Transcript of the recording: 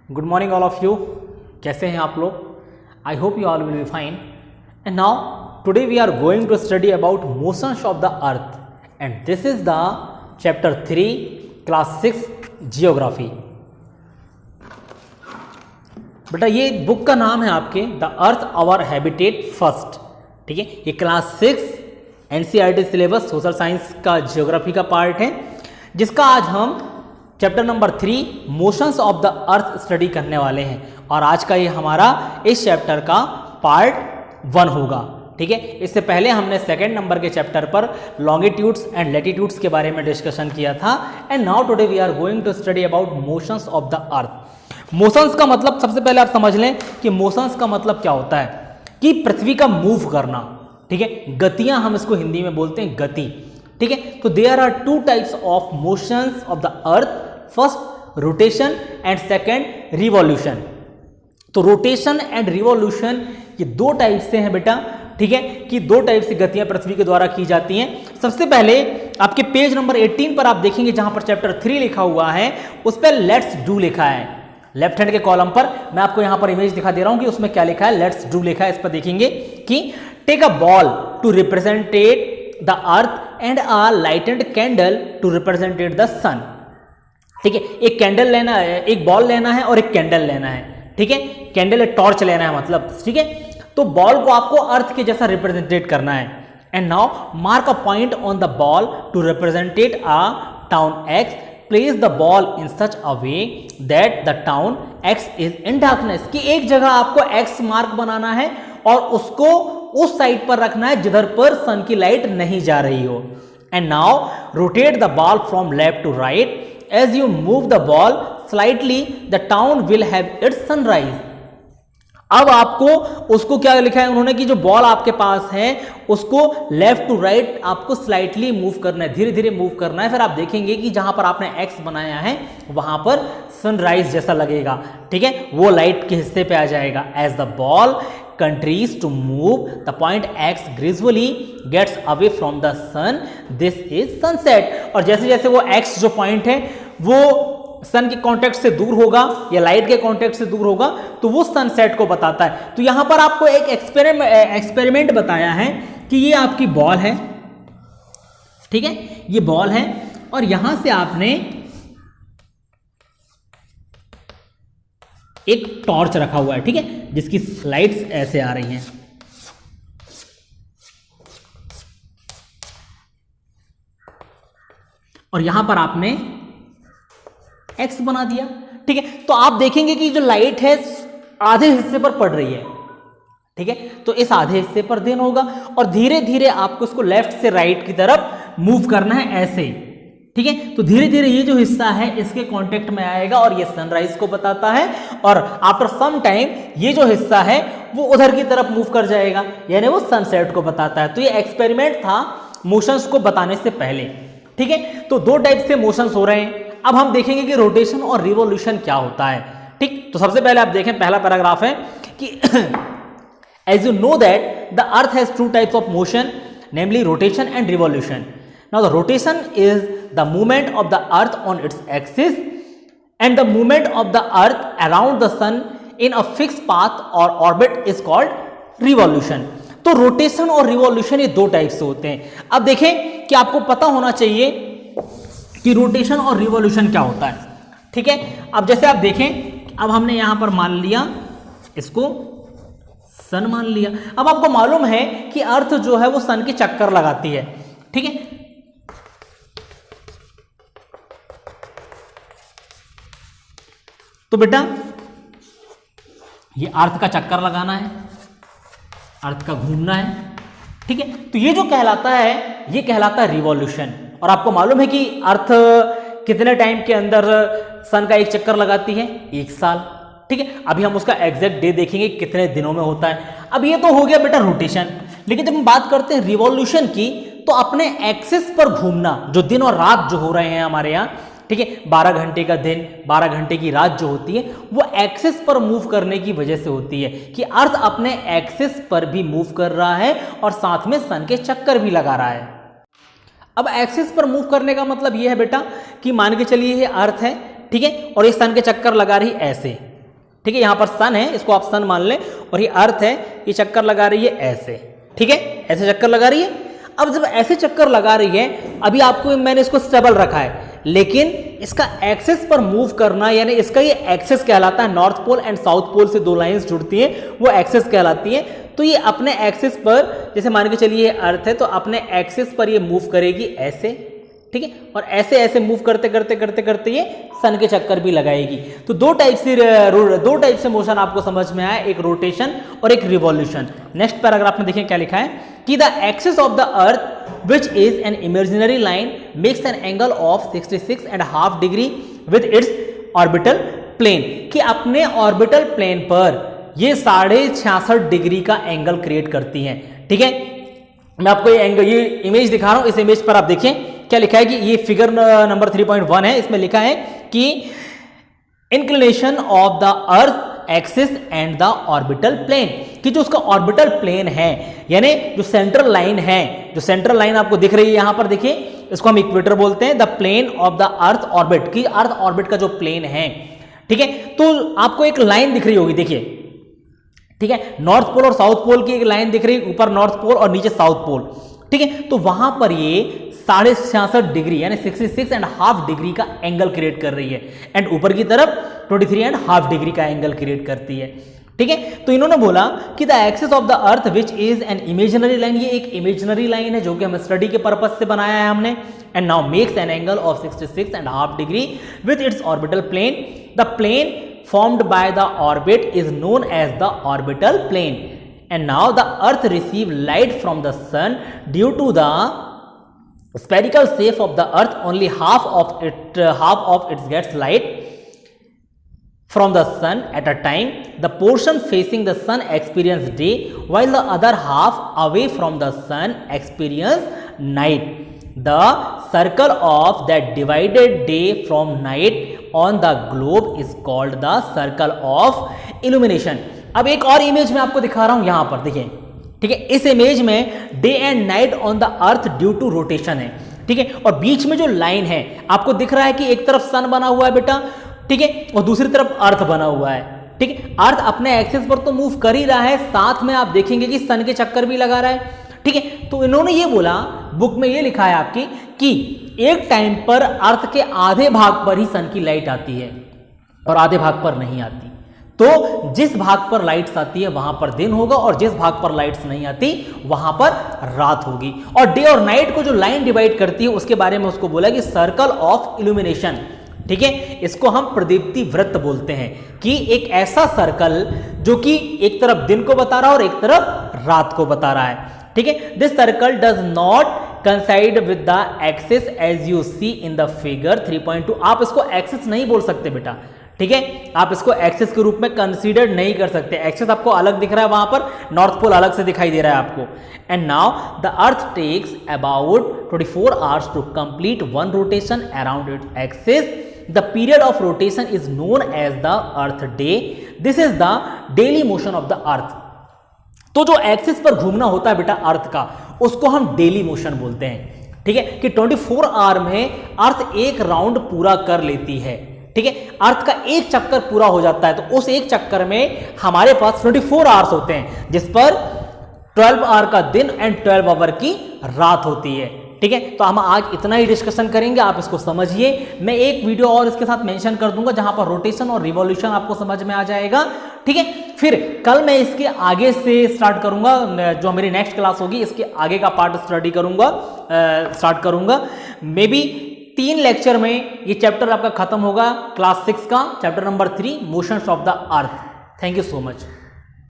Good morning all of you. कैसे हैं आप लोग? I hope you all will be fine. And now today we are going to study about motions of the earth and this is the chapter 3 class 6 geography. बेटा ये book का नाम है आपके the earth our habitat first. ठीक है, ये class 6 NCERT syllabus social science का जियोग्राफी का पार्ट है, जिसका आज हम chapter number 3 motions of the earth study करने वाले हैं। और आज का ये हमारा इस चैप्टर का पार्ट 1 होगा। ठीक है, इससे पहले हमने सेकेंड नंबर के चैप्टर पर लॉन्गिट्यूड्स एंड लैटिट्यूड्स के बारे में डिस्कशन किया था। And now today we are going to study about motions of the earth. Motions का मतलब सबसे पहले आप समझ लें कि मोशंस का मतलब क्या होता है कि पृथ्वी का मूव करना। ठीक है, गतियां हम इसको हिंदी में बोलते हैं गति। ठीक है, तो there are 2 types of motions of the earth, first rotation and second revolution. तो रोटेशन एंड रिवॉल्यूशन ये 2 टाइप से हैं बेटा। ठीक है, कि 2 टाइप से गतियां पृथ्वी के द्वारा की जाती हैं। सबसे पहले आपके पेज नंबर 18 पर आप देखेंगे जहां पर चैप्टर 3 लिखा हुआ है, उस पर लेट्स डू लिखा है। लेफ्ट हैंड के कॉलम पर मैं आपको यहां पर इमेज दिखा दे रहा हूं कि उसमें क्या लिखा है, लेट्स डू लिखा है। इस पर देखेंगे कि take a ball to represent the earth and a lightened candle to represent the sun. ठीक है, एक कैंडल लेना है, एक बॉल लेना है और एक कैंडल लेना है। ठीक है, कैंडल एक टॉर्च लेना है मतलब। ठीक है, तो बॉल को आपको अर्थ के जैसा रिप्रेजेंटेट करना है। And now mark a point on the ball to represent a town X. Place the ball in such a way that the town X is in darkness. कि एक जगह आपको एक्स मार्क बनाना है और उसको उस साइड पर रखना है जिधर पर सन की लाइट नहीं जा रही हो। And now rotate the ball from left to right. As you move the ball slightly, the town will have its sunrise. अब आपको उसको क्या लिखा है उन्होंने कि जो बॉल आपके पास है उसको लेफ्ट टू राइट आपको स्लाइटली मूव करना है, धीरे धीरे मूव करना है। फिर आप देखेंगे कि जहां पर आपने एक्स बनाया है वहां पर सनराइज जैसा लगेगा। ठीक है, वो लाइट के हिस्से पे आ जाएगा। As the ball continues to move, the point x gradually gets away from the sun. This is sunset. और जैसे जैसे वो x जो पॉइंट है वो सन के कांटेक्ट से दूर होगा या लाइट के कांटेक्ट से दूर होगा तो वो सनसेट को बताता है। तो यहां पर आपको एक एक्सपेरिमेंट बताया है कि ये आपकी बॉल है। ठीक है, ये बॉल है और यहां से आपने एक टॉर्च रखा हुआ है। ठीक है, जिसकी लाइट्स ऐसे आ रही हैं। और यहां पर आपने एक्स बना दिया। ठीक है, तो आप देखेंगे कि जो लाइट है आधे हिस्से पर पड़ रही है। ठीक है, तो इस आधे हिस्से पर दिन होगा और धीरे धीरे आपको इसको लेफ्ट से राइट की तरफ मूव करना है ऐसे। ठीक है, तो धीरे धीरे ये जो हिस्सा है इसके कांटेक्ट में आएगा और ये सनराइज को बताता है। और आफ्टर सम टाइम ये जो हिस्सा है वो उधर की तरफ मूव कर जाएगा, यानी वो सनसेट को बताता है। तो ये एक्सपेरिमेंट था मोशंस को बताने से पहले। ठीक है, तो 2 टाइप से मोशंस हो रहे हैं। अब हम देखेंगे कि रोटेशन और रिवॉल्यूशन क्या होता है। ठीक, तो सबसे पहले आप देखें पहला पैराग्राफ है कि as you know that the earth has 2 types of motion, namely rotation and revolution. Now the rotation is the movement of the earth on its axis and the movement of the earth around the sun in a fixed path or orbit is called revolution. तो rotation और revolution ये 2 type से होते हैं। अब देखें कि आपको पता होना चाहिए कि रोटेशन और रिवॉल्यूशन क्या होता है। ठीक है, अब जैसे आप देखें, अब हमने यहां पर मान लिया इसको सन मान लिया। अब आपको मालूम है कि अर्थ जो है वो सन के चक्कर लगाती है। ठीक है, तो बेटा ये अर्थ का चक्कर लगाना है, अर्थ का घूमना है। ठीक है, तो ये जो कहलाता है ये कहलाता है रिवॉल्यूशन। और आपको मालूम है कि अर्थ कितने टाइम के अंदर सन का एक चक्कर लगाती है? 1 साल। ठीक है, अभी हम उसका एग्जैक्ट डे देखेंगे कितने दिनों में होता है। अब ये तो हो गया बेटा रोटेशन, लेकिन जब हम बात करते हैं रिवॉल्यूशन की तो अपने एक्सिस पर घूमना, जो दिन और रात जो हो रहे हैं हमारे यहाँ, ठीक है, 12 घंटे का दिन 12 घंटे की रात जो होती है वो एक्सिस पर मूव करने की वजह से होती है कि अर्थ अपने एक्सिस पर भी मूव कर रहा है और साथ में सन के चक्कर भी लगा रहा है। अब एक्सिस पर मूव करने का मतलब ये है बेटा कि मान के चलिए ये अर्थ है, ठीक है, और ये सन के चक्कर लगा रही ऐसे। ठीक है, यहाँ पर सन है, इसको आप सन मान लें, और ये अर्थ है, ये चक्कर लगा रही है ऐसे, ठीक है, ऐसे चक्कर लगा रही है। अब जब ऐसे चक्कर लगा रही है, अभी आपको मैंने इसको स्टेबल रखा है, लेकिन इसका एक्सेस पर मूव करना, यानी इसका ये एक्सेस कहलाता है, north pole and south pole से दो लाइंस जुड़ती हैं, वो एक्सेस कहलाती है। तो ये अपने एक्सेस पर, जैसे मान के चलिए ये अर्थ है, तो अपने एक्सेस पर ये मूव करेगी ऐसे, ठीक है, और ऐसे ऐसे मूव करते करते करते करते ये सन के चक्कर भी लगाएगी। तो दो टाइप से मोशन आपको समझ में आया, एक रोटेशन और एक रिवॉल्यूशन। नेक्स्ट पैराग्राफ में देखिए क्या लिखा है कि the axis of the earth which is an imaginary line makes an angle of 66.5 degree with its orbital plane, कि अपने ऑर्बिटल प्लेन पर ये 66.5 डिग्री का एंगल क्रिएट करती है। ठीक है, मैं आपको ये इमेज दिखा रहा हूं, इस इमेज पर आप देखें क्या लिखा है कि ये फिगर नंबर 3.1 है, इसमें लिखा है कि inclination of the earth axis and the orbital plane, कि जो उसका ऑर्बिटल प्लेन है, यानी जो सेंट्रल लाइन है, जो सेंट्रल लाइन आपको दिख रही है यहां पर देखिए, इसको हम इक्वेटर बोलते हैं, the plane of the earth orbit, की अर्थ ऑर्बिट का जो प्लेन है, ठीक है। तो आपको एक लाइन दिख रही होगी, देखिए, ठीक है, नॉर्थ पोल और साउथ पोल की एक लाइन दिख रही है, ऊपर नॉर्थ पोल और नीचे साउथ पोल, ठीक है। तो वहां पर ये 66.5 डिग्री यानी 66.5 डिग्री का एंगल क्रिएट कर रही है, एंड ऊपर की तरफ 23.5 डिग्री का एंगल क्रिएट करती है, ठीक है। तो इन्होंने बोला कि the axis of the earth which is an imaginary line, ये एक इमेजिनरी लाइन है जो कि हम स्टडी के पर्पज से बनाया है हमने, and now makes an angle of 66.5 degree with its orbital plane, the plane formed by the orbit is known as the orbital plane, and now the earth receive light from the sun due to the spherical shape of the earth. Only half of it gets light from the sun at a time. The portion facing the sun experience day, while the other half away from the sun experience night. The circle of that divided day from night on the globe is called the circle of illumination. अब एक और image में आपको दिखा रहा हूं, यहां पर देखिए, ठीक है। इस इमेज में day and night on the earth due to rotation है, ठीक है, और बीच में जो लाइन है आपको दिख रहा है कि एक तरफ सन बना हुआ है बेटा, ठीक है, और दूसरी तरफ अर्थ बना हुआ है, ठीक है। अर्थ अपने एक्सिस पर तो मूव कर ही रहा है, साथ में आप देखेंगे कि सन के चक्कर भी लगा रहा है, ठीक है। तो इन्होंने ये बोला, बुक में ये लिखा है आपकी कि एक टाइम पर अर्थ के आधे भाग पर ही सन की लाइट आती है और आधे भाग पर नहीं आती। तो जिस भाग पर लाइट्स आती है वहां पर दिन होगा, और जिस भाग पर लाइट्स नहीं आती वहां पर रात होगी। और डे और नाइट को जो लाइन डिवाइड करती है उसके बारे में उसको बोला कि सर्कल ऑफ इल्यूमिनेशन, ठीक है। इसको हम प्रदीप्ति वृत्त बोलते हैं, कि एक ऐसा सर्कल जो कि एक तरफ दिन को बता रहा है और एक तरफ रात को बता रहा है, ठीक है। This circle does not coincide with the axis as you see in the figure 3.2। आप इसको एक्सिस नहीं बोल सकते बेटा, ठीक है, आप इसको एक्सिस के रूप में कंसीडर नहीं कर सकते। एक्सिस आपको अलग दिख रहा है, वहां पर नॉर्थ पोल अलग से दिखाई दे रहा है आपको। And now the earth takes about 24 hours to complete one rotation around its axis. The period of rotation is known as the earth day. This is the daily motion of the earth. तो जो axis पर घूमना होता है बेटा अर्थ का, उसको हम डेली मोशन बोलते हैं, ठीक है, कि 24 आवर में अर्थ एक राउंड पूरा कर लेती है, ठीक है। अर्थ का एक चक्कर पूरा हो जाता है, तो उस एक चक्कर में हमारे पास 24 आवर्स होते हैं, जिस पर 12 आवर का दिन एंड 12 आवर की रात होती है, ठीक है। तो हम आज इतना ही डिस्कशन करेंगे, आप इसको समझिए। मैं एक वीडियो और इसके साथ मेंशन कर दूंगा जहां पर रोटेशन और रिवॉल्यूशन आपको समझ में आ जाएगा, ठीक है। फिर कल मैं इसके आगे से स्टार्ट करूंगा, जो मेरी नेक्स्ट क्लास होगी इसके आगे का पार्ट स्टार्ट करूंगा। मे बी 3 लेक्चर में ये चैप्टर आपका खत्म होगा, क्लास 6 का chapter number 3 motions of the earth. Thank you so much.